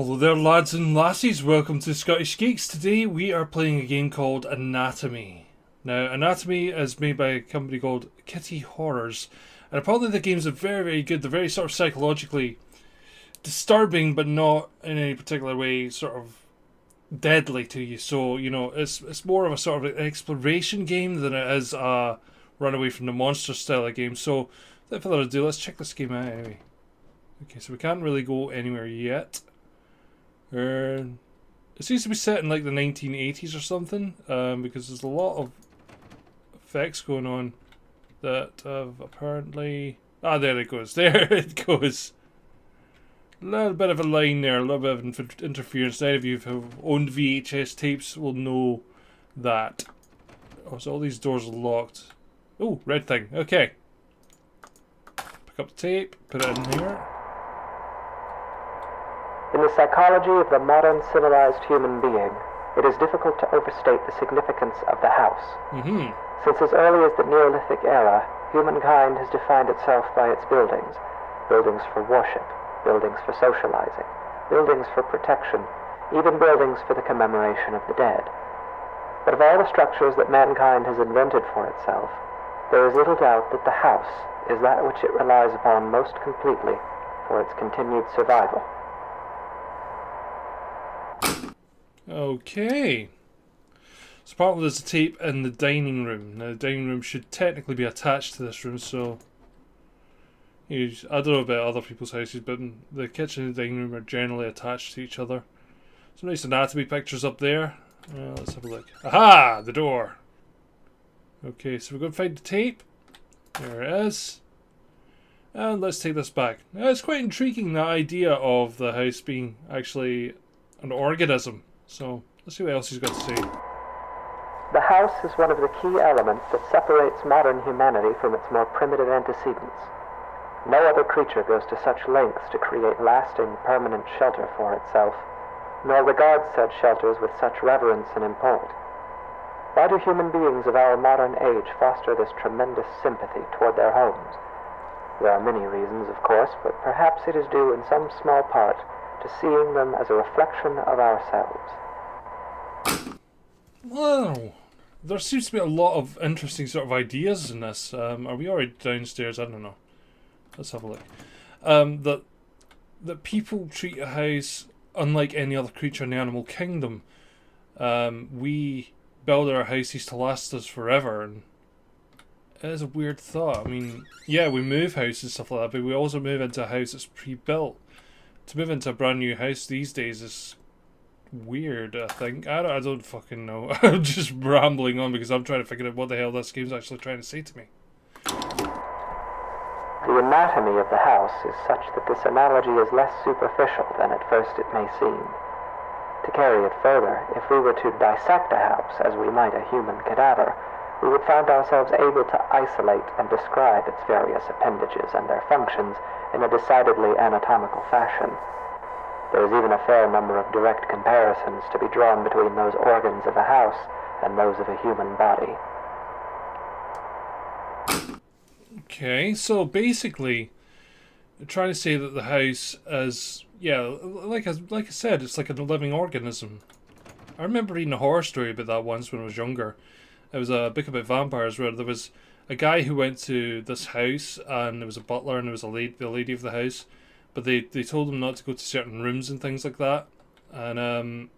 Hello there, lads and lassies. Welcome to Scottish Geeks. Today we are playing a game called Anatomy. Now, Anatomy is made by a company called Kitty Horrors, and apparently the games are very, very good. They're very sort of psychologically disturbing, but not in any particular way sort of deadly to you. So, you know, it's more of a sort of an exploration game than it is a run away from the monster style of game. So, without further ado, let's check this game out anyway. Okay, so we can't really go anywhere yet. It seems to be set in like the 1980s or something, because there's a lot of effects going on that have apparently... Ah, there it goes. There it goes. A little bit of a line there, a little bit of interference. Any of you who have owned VHS tapes will know that. Oh, so all these doors are locked. Oh, red thing. Okay. Pick up the tape, put it in here. In the psychology of the modern civilized human being, it is difficult to overstate the significance of the house. Since as early as the Neolithic era, humankind has defined itself by its buildings. Buildings for worship, buildings for socializing, buildings for protection, even buildings for the commemoration of the dead. But of all the structures that mankind has invented for itself, there is little doubt that the house is that which it relies upon most completely for its continued survival. Okay. So apparently there's a tape in the dining room. Now the dining room should technically be attached to this room, so... I don't know about other people's houses, but the kitchen and the dining room are generally attached to each other. Some nice anatomy pictures up there. Let's have a look. Aha! The door! Okay, so we're going to find the tape. There it is. And let's take this back. Now, it's quite intriguing, the idea of the house being actually an organism. So, let's see what else he's got to say. The house is one of the key elements that separates modern humanity from its more primitive antecedents. No other creature goes to such lengths to create lasting, permanent shelter for itself, nor regards said shelters with such reverence and import. Why do human beings of our modern age foster this tremendous sympathy toward their homes? There are many reasons, of course, but perhaps it is due in some small part to seeing them as a reflection of ourselves. Wow. There seems to be a lot of interesting sort of ideas in this. Are we already downstairs? I don't know. Let's have a look. That people treat a house unlike any other creature in the animal kingdom. We build our houses to last us forever, and it is a weird thought. I mean, yeah, we move houses and stuff like that, but we also move into a house that's pre-built. To move into a brand new house these days is weird, I think. I don't fucking know. I'm just rambling on because I'm trying to figure out what the hell this game's actually trying to say to me. The anatomy of the house is such that this analogy is less superficial than at first it may seem. To carry it further, if we were to dissect a house as we might a human cadaver, we would find ourselves able to isolate and describe its various appendages and their functions in a decidedly anatomical fashion. There is even a fair number of direct comparisons to be drawn between those organs of a house and those of a human body. Okay, so basically, they're trying to say that the house is, yeah, like I said, it's like a living organism. I remember reading a horror story about that once when I was younger. It was a book about vampires where there was a guy who went to this house and there was a butler and there was the lady of the house, but they told him not to go to certain rooms and things like that. And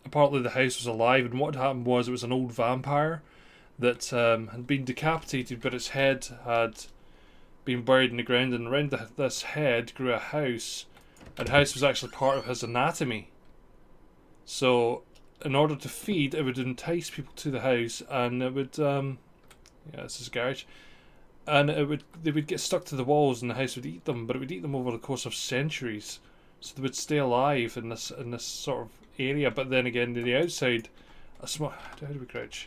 apparently the house was alive, and what happened was it was an old vampire that had been decapitated, but its head had been buried in the ground, and around this head grew a house, and the house was actually part of his anatomy. So in order to feed, it would entice people to the house, and it would yeah, this is a garage, and they would get stuck to the walls and the house would eat them, but it would eat them over the course of centuries, so they would stay alive in this sort of area. But then again, to the outside, how do we crouch?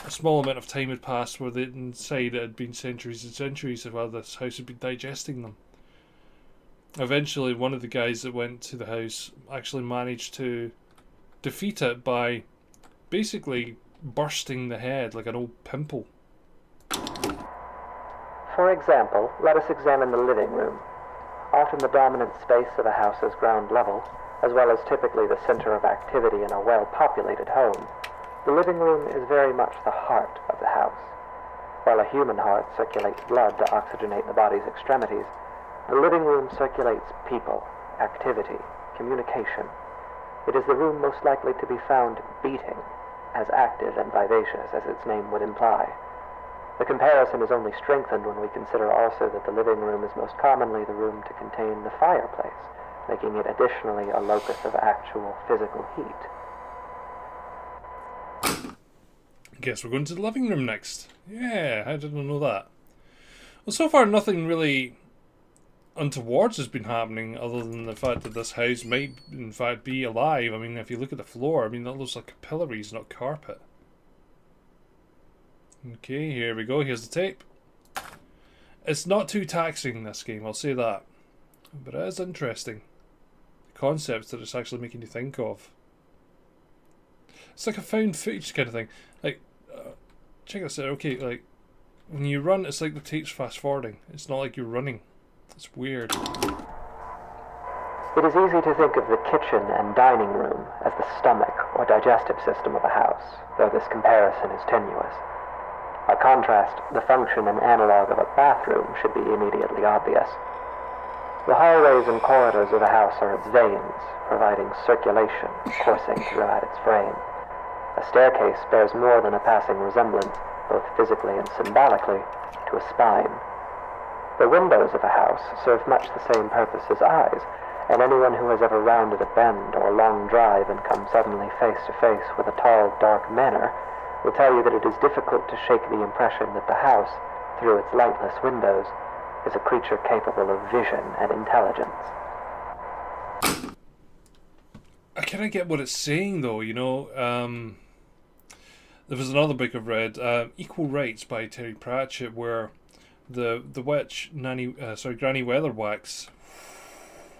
A small amount of time had passed where the inside it had been centuries and centuries while this house had been digesting them. Eventually, one of the guys that went to the house actually managed to defeat it by basically bursting the head like an old pimple. For example, let us examine the living room. often the dominant space of a house's ground level, as well as typically the center of activity in a well-populated home, the living room is very much the heart of the house. While a human heart circulates blood to oxygenate the body's extremities, the living room circulates people, activity, communication. It is the room most likely to be found beating, as active and vivacious as its name would imply. The comparison is only strengthened when we consider also that the living room is most commonly the room to contain the fireplace, making it additionally a locus of actual physical heat. Guess we're going to the living room next. Yeah, I didn't know that. Well, so far nothing really untoward has been happening other than the fact that this house might in fact be alive. I mean, if you look at the floor, I mean, that looks like capillaries, not carpet. Okay, here we go. Here's the tape. It's not too taxing, this game, I'll say that. But it is interesting. The concepts that it's actually making you think of. It's like a found footage kind of thing. Like, check this out. Okay, like, when you run, it's like the tape's fast forwarding. It's not like you're running. It's weird. It is easy to think of the kitchen and dining room as the stomach or digestive system of a house, though this comparison is tenuous. By contrast, the function and analog of a bathroom should be immediately obvious. The hallways and corridors of a house are its veins, providing circulation coursing throughout its frame. A staircase bears more than a passing resemblance, both physically and symbolically, to a spine. The windows of a house serve much the same purpose as eyes, and anyone who has ever rounded a bend or long drive and come suddenly face to face with a tall, dark manor will tell you that it is difficult to shake the impression that the house, through its lightless windows, is a creature capable of vision and intelligence. I kind of get what it's saying, though, you know. There was another book I've read, Equal Rights by Terry Pratchett, where the witch, Granny Weatherwax,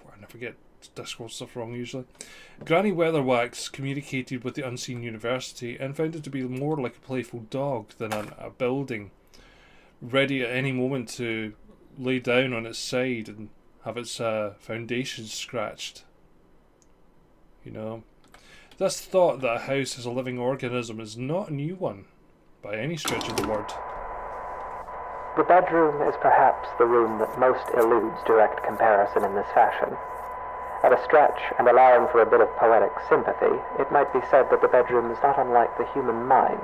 I never get Discord stuff wrong usually. Granny Weatherwax communicated with the Unseen University and found it to be more like a playful dog than a building, ready at any moment to lay down on its side and have its foundations scratched. You know, this thought that a house is a living organism is not a new one, by any stretch of the word. The bedroom is perhaps the room that most eludes direct comparison in this fashion. At a stretch, and allowing for a bit of poetic sympathy, it might be said that the bedroom is not unlike the human mind,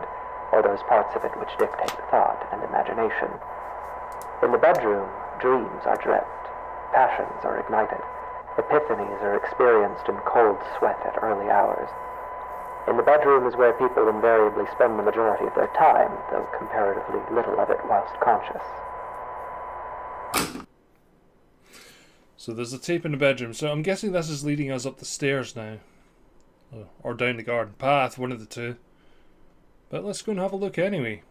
or those parts of it which dictate thought and imagination. In the bedroom, dreams are dreamt, passions are ignited, epiphanies are experienced in cold sweat at early hours. In the bedroom is where people invariably spend the majority of their time, though comparatively little of it whilst conscious. So there's a tape in the bedroom. So I'm guessing this is leading us up the stairs now. Or down the garden path, one of the two. But let's go and have a look anyway.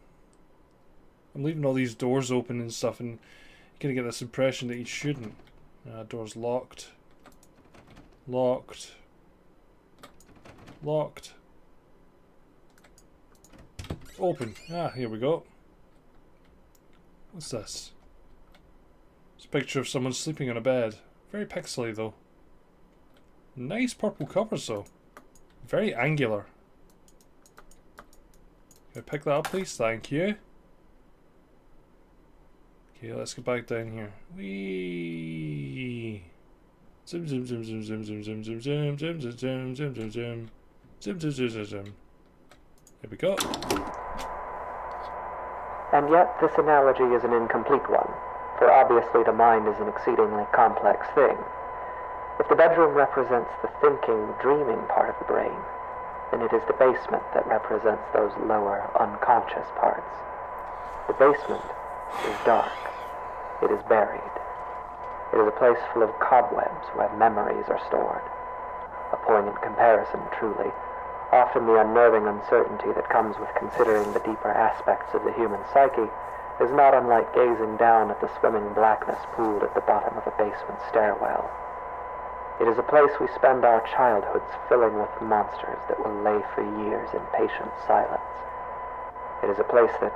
I'm leaving all these doors open and stuff, and you're going to get this impression that you shouldn't. Door's locked. Locked. Locked. Open. Ah, here we go. What's this? It's a picture of someone sleeping on a bed. Very pixely though. Nice purple covers though. Very angular. Can I pick that up please? Thank you. Okay, let's go back down here. Whee! Zoom zoom zoom zoom zoom zoom zoom zoom zoom zoom zoom zoom zoom zoom zoom zoom zoom zoom zoom. Here we go. And yet this analogy is an incomplete one, for obviously the mind is an exceedingly complex thing. If the bedroom represents the thinking, dreaming part of the brain, then it is the basement that represents those lower, unconscious parts. The basement is dark. It is buried. It is a place full of cobwebs where memories are stored. A poignant comparison, truly. Often the unnerving uncertainty that comes with considering the deeper aspects of the human psyche is not unlike gazing down at the swimming blackness pooled at the bottom of a basement stairwell. It is a place we spend our childhoods filling with monsters that will lay for years in patient silence. It is a place that,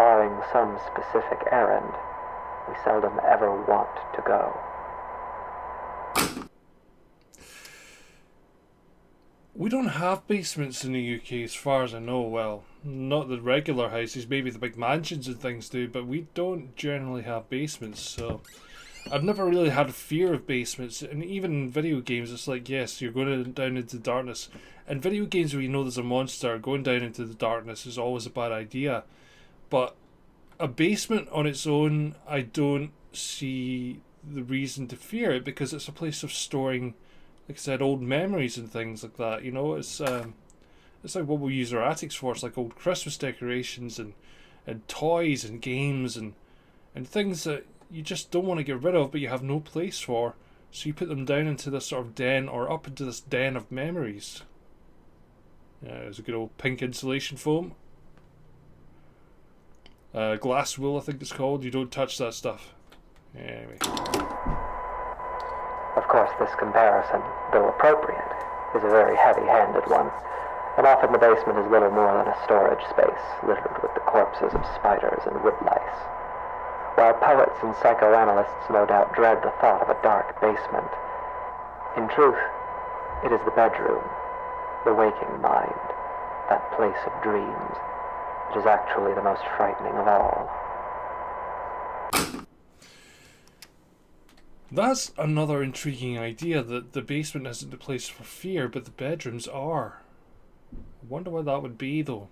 barring some specific errand, we seldom ever want to go. We don't have basements in the UK as far as I know. Well, not the regular houses, maybe the big mansions and things do, but we don't generally have basements, so I've never really had a fear of basements. And even in video games, it's like, yes, you're going down into darkness. And video games where you know there's a monster, going down into the darkness is always a bad idea. But a basement on its own, I don't see the reason to fear it, because it's a place of storing, like I said, old memories and things like that. You know, it's like what we use our attics for. It's like old Christmas decorations and toys and games and things that you just don't want to get rid of, but you have no place for. So you put them down into this sort of den, or up into this den of memories. Yeah, there's a good old pink insulation foam. Glass wool, I think it's called. You don't touch that stuff. Anyway. Of course, this comparison, though appropriate, is a very heavy-handed one, and often the basement is little more than a storage space littered with the corpses of spiders and woodlice. While poets and psychoanalysts no doubt dread the thought of a dark basement, in truth, it is the bedroom, the waking mind, that place of dreams, that is actually the most frightening of all. That's another intriguing idea, that the basement isn't the place for fear, but the bedrooms are. I wonder why that would be, though.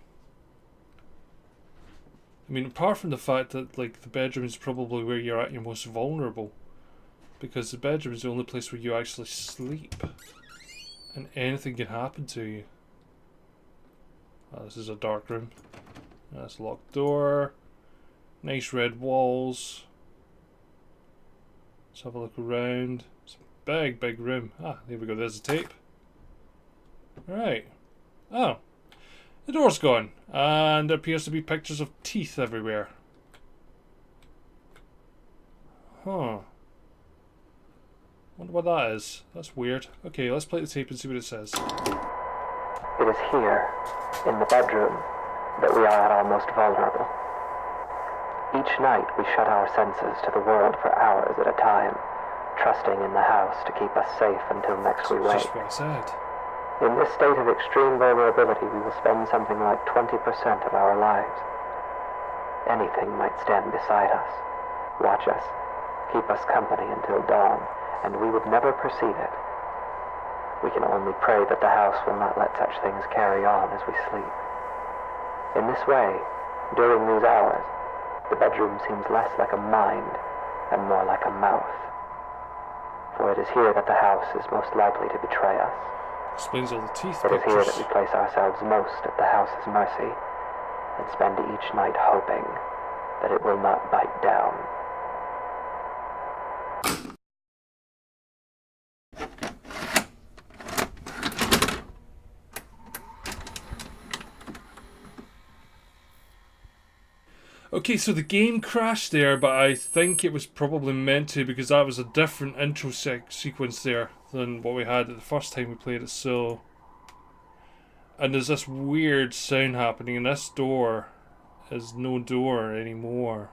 I mean, apart from the fact that, like, the bedroom is probably where you're at your most vulnerable, because the bedroom is the only place where you actually sleep, and anything can happen to you. Oh, this is a dark room. That's a locked door. Nice red walls. Let's have a look around. It's a big, big room. Ah, there we go. There's a tape. Right. Oh. The door's gone. And there appears to be pictures of teeth everywhere. Huh. Wonder what that is. That's weird. Okay, let's play the tape and see what it says. It is here, in the bedroom, that we are at our most vulnerable. Each night we shut our senses to the world for hours at a time, trusting in the house to keep us safe until next we wake. Just what I said. In this state of extreme vulnerability, we will spend something like 20% of our lives. Anything might stand beside us, watch us, keep us company until dawn, and we would never perceive it. We can only pray that the house will not let such things carry on as we sleep. In this way, during these hours, the bedroom seems less like a mind and more like a mouth. For it is here that the house is most likely to betray us. Explains all the teeth It is here pictures. that we place ourselves most at the house's mercy and spend each night hoping that it will not bite down. Okay, so the game crashed there, but I think it was probably meant to, because that was a different intro sequence there than what we had the first time we played it. So, and there's this weird sound happening, and this door is no door anymore.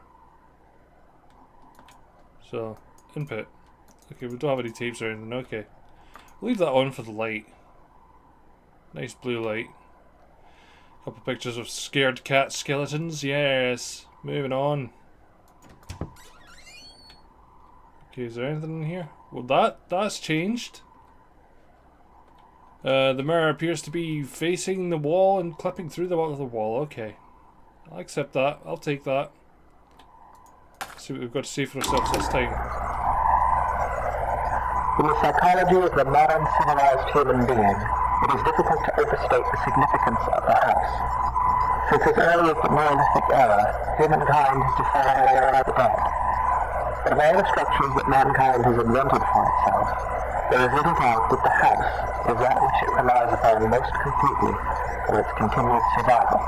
So, input. Okay, we don't have any tapes or anything. Okay, leave that on for the light. Nice blue light. Couple pictures of scared cat skeletons. Yes. Moving on. Okay, is there anything in here? Well, that's changed. The mirror appears to be facing the wall and clipping through the wall. Okay. I'll accept that. I'll take that. See what we've got to say for ourselves this time. In the psychology of the modern civilized human being, it is difficult to overstate the significance of the house. Since as early as the Neolithic era, humankind has defined the era of the dead. But of all the structures that mankind has invented for itself, there is little doubt that the house is that which it relies upon most completely for its continued survival.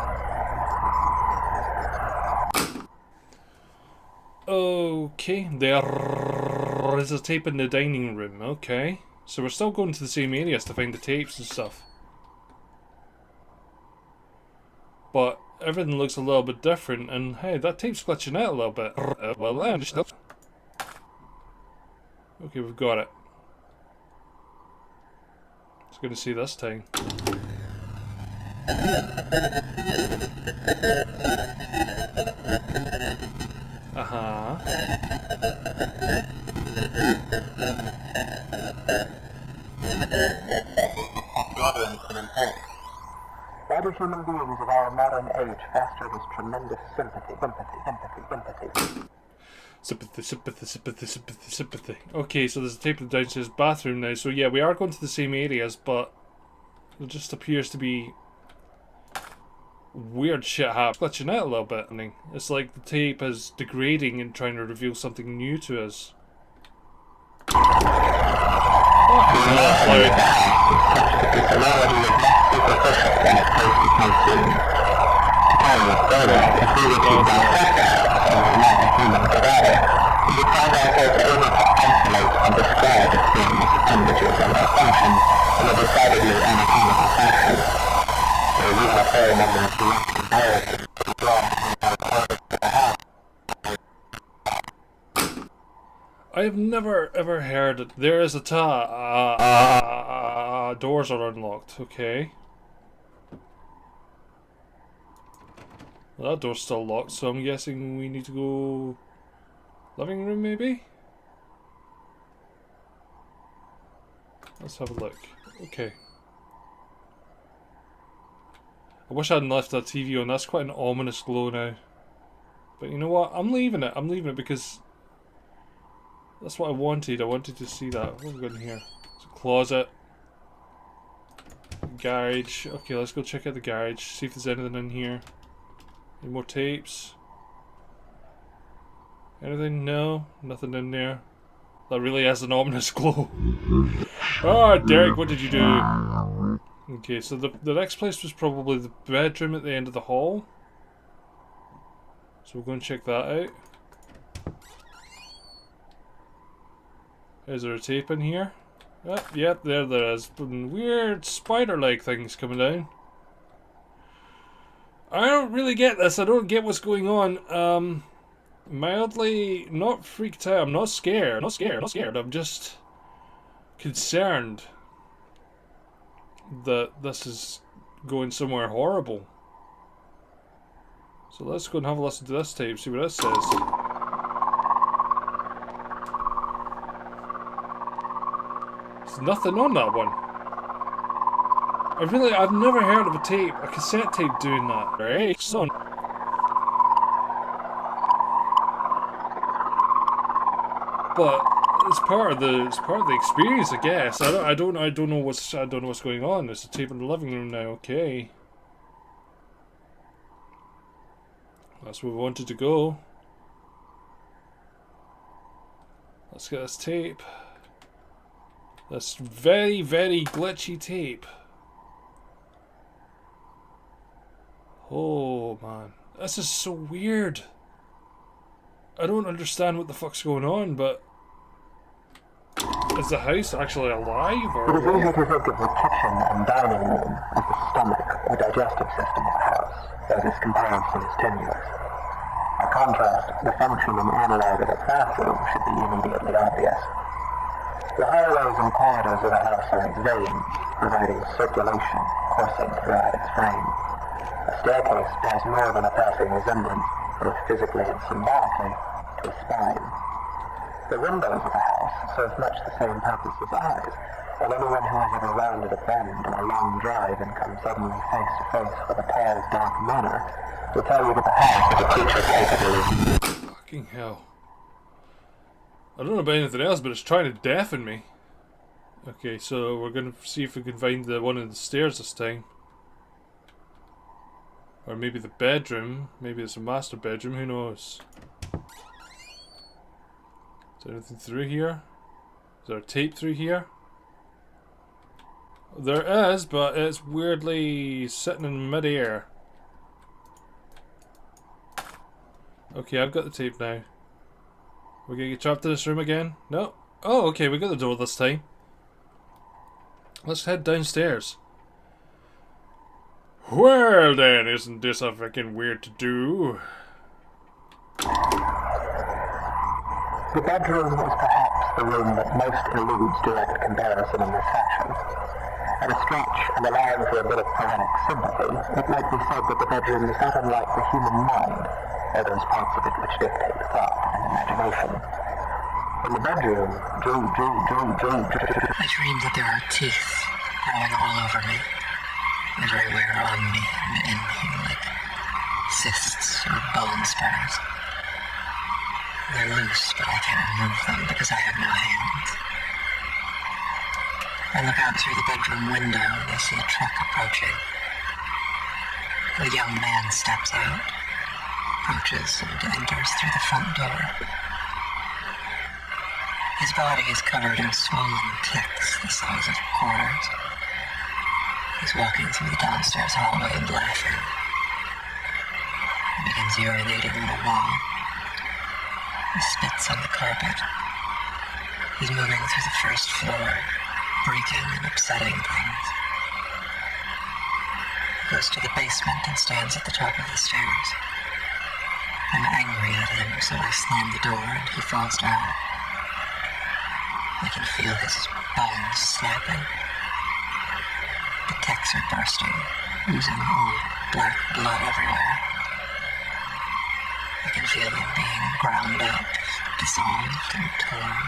Okay, there is a tape in the dining room. Okay, so we're still going to the same areas to find the tapes and stuff. But everything looks a little bit different, and hey, that tape's glitching out a little bit. Well, I understand. Okay, we've got it. It's going to see this time. Uh-huh. Why do human beings of our modern age foster this tremendous sympathy? Sympathy. Okay, so there's a tape in the downstairs bathroom now. So yeah, we are going to the same areas, but there just appears to be weird shit happening. Glitching out a little bit. I mean, it's like the tape is degrading and trying to reveal something new to us. I have never ever heard that there is a doors are unlocked. Okay. Well, that door's still locked, so I'm guessing we need to go living room maybe? Let's have a look. Okay. I wish I hadn't left that TV on. That's quite an ominous glow now. But you know what? I'm leaving it. I'm leaving it because that's what I wanted. I wanted to see that. What have we got in here? It's a closet. Garage. Okay, let's go check out the garage. See if there's anything in here. Any more tapes? Anything? No? Nothing in there. That really has an ominous glow. Ah, Derek, what did you do? Okay, so the next place was probably the bedroom at the end of the hall. So we're going to check that out. Is there a tape in here? Yep, there is. Weird spider-like things coming down. I don't really get this. I don't get what's going on. Mildly not freaked out. I'm not scared. I'm just concerned that this is going somewhere horrible. So let's go and have a listen to this tape, see what this says. There's nothing on that one. I've never heard of a cassette tape doing that. Right, son. But it's part of the experience, I guess. I don't know what's going on. There's a tape in the living room now. Okay, that's where we wanted to go. Let's get this tape. This very, very glitchy tape. Oh man, this is so weird. I don't understand what the fuck's going on, but is the house actually alive, or? It is easy to think of the kitchen and dining room as the stomach or digestive system of a house, though this comparison is tenuous. By contrast, the function and analog of a bathroom should be immediately obvious. The hallways and corridors of a house are like veins, providing circulation coursing throughout its frame. A staircase bears more than a passing resemblance, both physically and symbolically, to a spine. The windows of a house serve much the same purpose as eyes, and anyone who has ever rounded a bend on a long drive and come suddenly face to face with a tall, dark manor will tell you that the house is a creature capable of... Fucking hell. I don't know about anything else, but it's trying to deafen me. Okay, so we're going to see if we can find the one on the stairs this time. Or maybe the bedroom. Maybe it's a master bedroom, who knows? Is there anything through here? Is there a tape through here? There is, but it's weirdly sitting in mid-air. Okay, I've got the tape now. We're gonna get trapped in this room again? No? Oh, okay, we got the door this time. Let's head downstairs. Well then, isn't this a freaking weird to do? The bedroom is perhaps the room that most eludes direct comparison in this fashion. At a stretch, and allowing for a bit of poetic sympathy, it might be said that the bedroom is not unlike the human mind, or those parts of it which dictate thought and imagination. In the bedroom, I dream that there are teeth growing all over me, everywhere on me and in me, like cysts or bone spurs. They're loose, but I can't remove them because I have no hands. I look out through the bedroom window and I see a truck approaching. A young man steps out, approaches, and enters through the front door. His body is covered in swollen ticks the size of quarters. He's walking through the downstairs hallway and laughing. He begins urinating on the wall. He spits on the carpet. He's moving through the first floor, breaking and upsetting things. He goes to the basement and stands at the top of the stairs. I'm angry at him, so I slam the door and he falls down. I can feel his bones snapping. The ticks are bursting, oozing old black blood everywhere. I can feel them being ground up, dissolved and torn,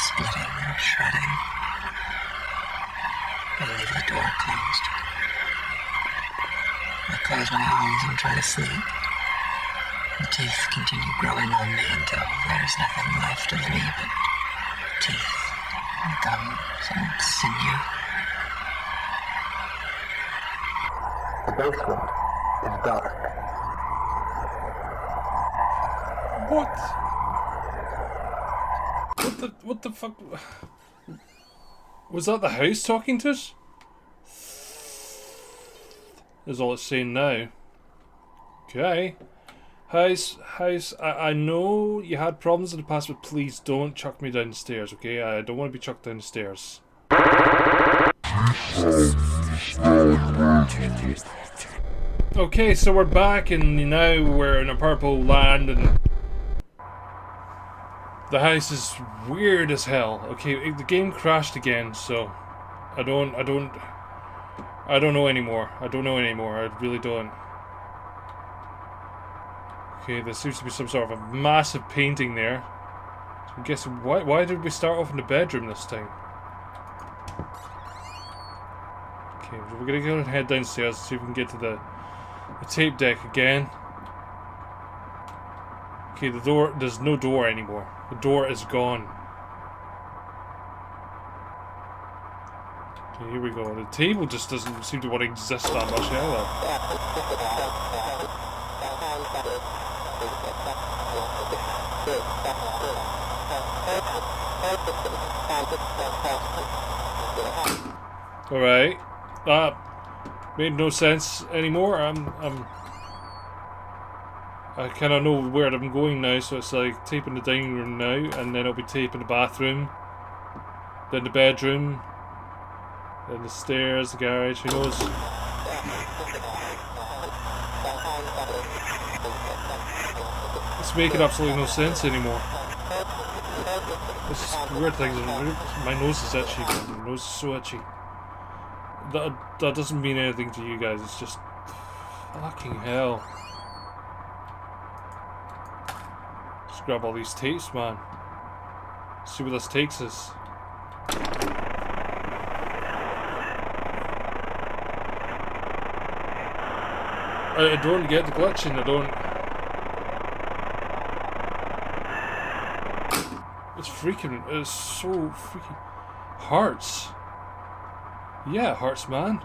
splitting and shredding. I leave the door closed. I close my eyes and try to sleep. The teeth continue growing on me until there's nothing left of me but teeth, and gums, and sinew. the basement is dark. What? What the fuck? Was that the house talking to us? Is all it's saying now. Okay. House, I know you had problems in the past, but please don't chuck me down the stairs, okay? I don't want to be chucked down the stairs. Okay, so we're back, and now we're in a purple land, and the house is weird as hell. Okay, the game crashed again, so I don't know anymore. I really don't. Okay, there seems to be some sort of a massive painting there. So I'm guessing, why did we start off in the bedroom this time? Okay, so we're gonna go and head downstairs and see if we can get to the tape deck again. Okay, the door, there's no door anymore. The door is gone. Okay, here we go. The table just doesn't seem to want to exist that much either. Alright. That made no sense anymore. I kind of know where I'm going now, so it's like taping the dining room now, and then I'll be taping the bathroom, then the bedroom, then the stairs, the garage, who knows. It's making absolutely no sense anymore. It's weird things. My nose is itchy. My nose is so itchy. That doesn't mean anything to you guys. It's just fucking hell. Just grab all these tapes, man. See where this takes us. I don't get the glitching. I don't. It's freaking. It's so freaking. Hearts. Yeah, hearts, man.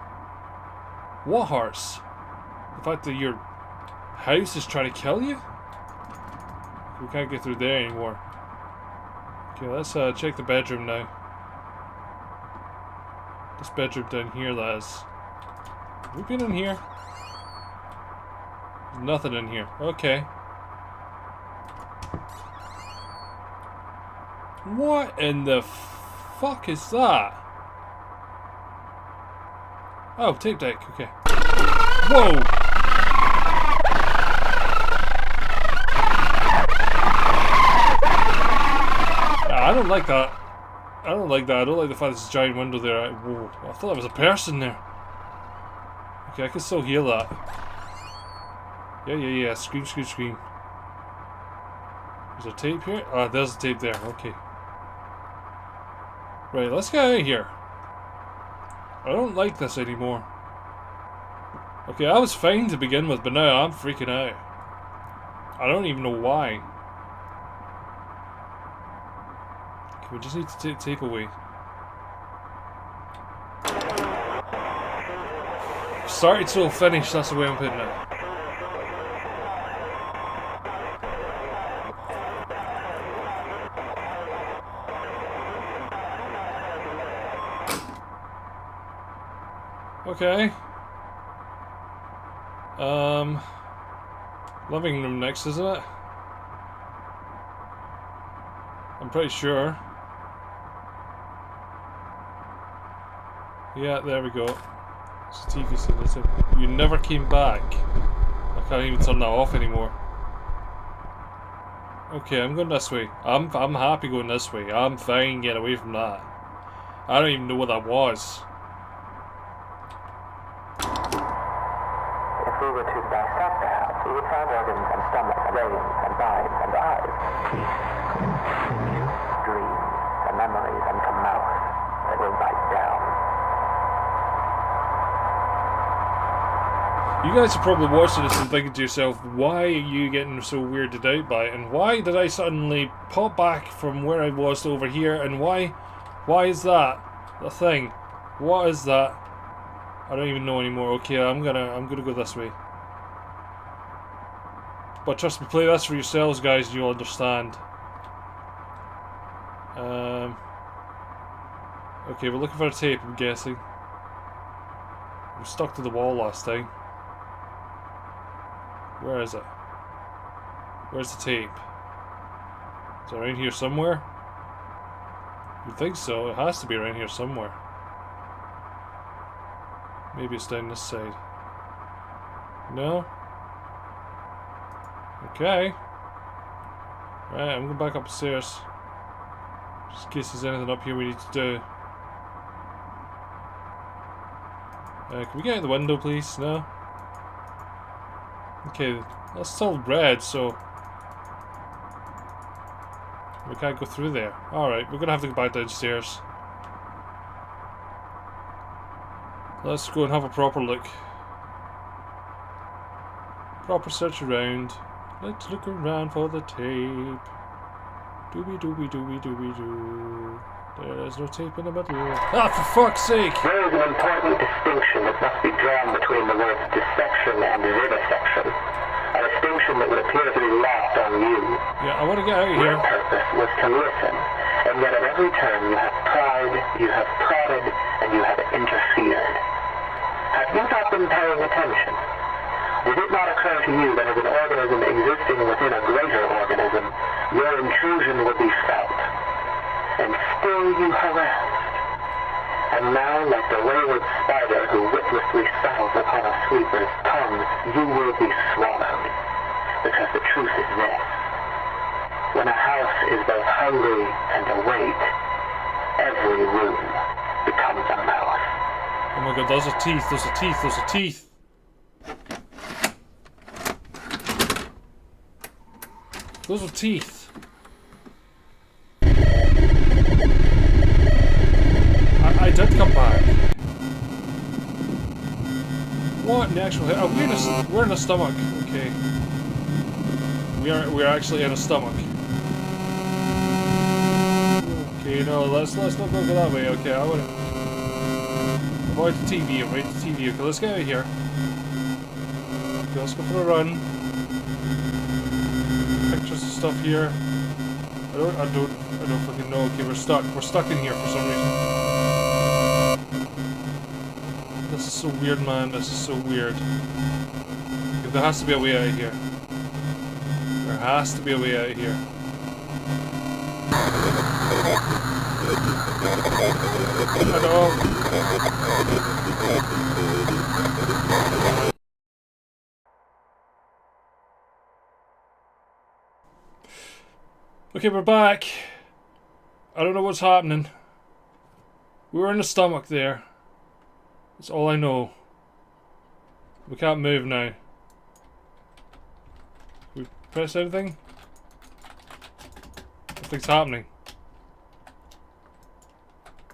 What hearts? The fact that your house is trying to kill you? We can't get through there anymore. Okay, let's check the bedroom now. This bedroom down here, that is. Have we been in here? There's nothing in here. Okay. What in the fuck is that? Oh, tape deck, okay. Whoa! I don't like that. I don't like that. I don't like the fact there's a giant window there. Whoa, I thought there was a person there. Okay, I can still hear that. Yeah. Scream. Is there tape here? Ah, there's a tape there. Okay. Right, let's get out of here. I don't like this anymore. Okay, I was fine to begin with, but now I'm freaking out. I don't even know why. Okay, we just need to take tape away. Started till finished, that's the way I'm putting it. Okay. Living room next, isn't it? I'm pretty sure. Yeah, there we go. It's a TV scene, listen. You never came back. I can't even turn that off anymore. Okay, I'm going this way. I'm happy going this way. I'm fine getting away from that. I don't even know what that was. If we were to dissect the house, we would find organs and stomach, brains and minds and eyes, dreams and memories and a mouth that will bite down. You guys are probably watching this and thinking to yourself, why are you getting so weirded out by it? And why did I suddenly pop back from where I was to over here? And why is that the thing? What is that? I don't even know anymore. Okay, I'm gonna go this way. But trust me, play this for yourselves, guys, and you'll understand. Okay, we're looking for a tape, I'm guessing. We're stuck to the wall last time. Where is it? Where's the tape? Is it around here somewhere? You'd think so. It has to be around here somewhere. Maybe it's down this side. No? Okay. Right, I'm going back upstairs. Just in case there's anything up here we need to do. Can we get out the window, please? No? Okay, that's still red, so we can't go through there. Alright, we're gonna have to go back downstairs. Let's go and have a proper look. Proper search around. Let's look around for the tape. Doobie doobie doobie doobie doo. There's no tape in the middle. Ah, for fuck's sake! There is an important distinction that must be drawn between the words dissection and vivisection. A distinction that would appear to be lost on you. Yeah, I want to get out of here. Your purpose was to listen, and yet at every turn you have pried, you have prodded, and you have interfered. Have you not been paying attention? Did it not occur to you that as an organism existing within a greater organism, your intrusion would be felt? And still you harassed. And now, like the wayward spider who witlessly settles upon a sweeper's tongue, you will be swallowed. Because the truth is this. When a house is both hungry and awake, every room becomes a mouth. Oh my god, those are teeth, those are teeth, those are teeth! Those are teeth. I did come back. What in the actual hell? Oh, we're in a stomach. Okay. We're actually in a stomach. Okay, no, let's not go that way. Okay, I wanna avoid the TV, avoid the TV. Okay, let's get out of here. Okay, let's go for a run. Pictures and stuff here. I don't fucking know. Okay, we're stuck. We're stuck in here for some reason. This is so weird, man. This is so weird. Okay, there has to be a way out of here. There has to be a way out of here. I know. Okay, we're back. I don't know what's happening. We were in the stomach there. That's all I know. We can't move now. Can we press anything? Nothing's happening.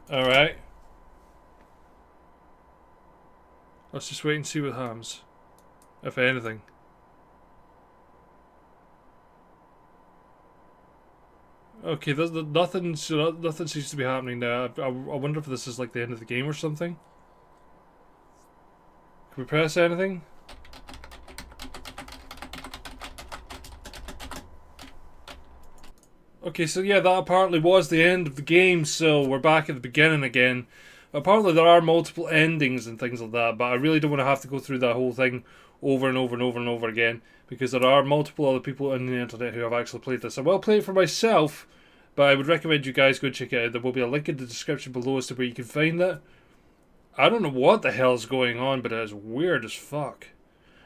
Alright. Let's just wait and see what happens. If anything. Okay, there's nothing seems to be happening now. I wonder if this is like the end of the game or something. Can we press anything? Okay, so yeah, that apparently was the end of the game, so we're back at the beginning again. Apparently there are multiple endings and things like that, but I really don't want to have to go through that whole thing over and over and over and over again, because there are multiple other people on the internet who have actually played this. I will play it for myself, but I would recommend you guys go check it out. There will be a link in the description below as to where you can find it. I don't know what the hell is going on, but it is weird as fuck.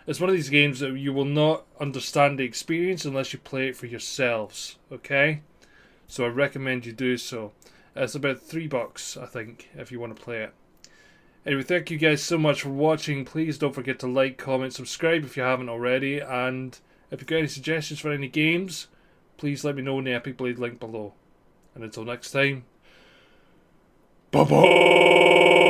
It's one of these games that you will not understand the experience unless you play it for yourselves, okay? So I recommend you do so. It's about $3, I think, if you want to play it. Anyway, thank you guys so much for watching. Please don't forget to like, comment, subscribe if you haven't already. And if you've got any suggestions for any games, please let me know in the Epic Blade link below. And until next time, bye-bye!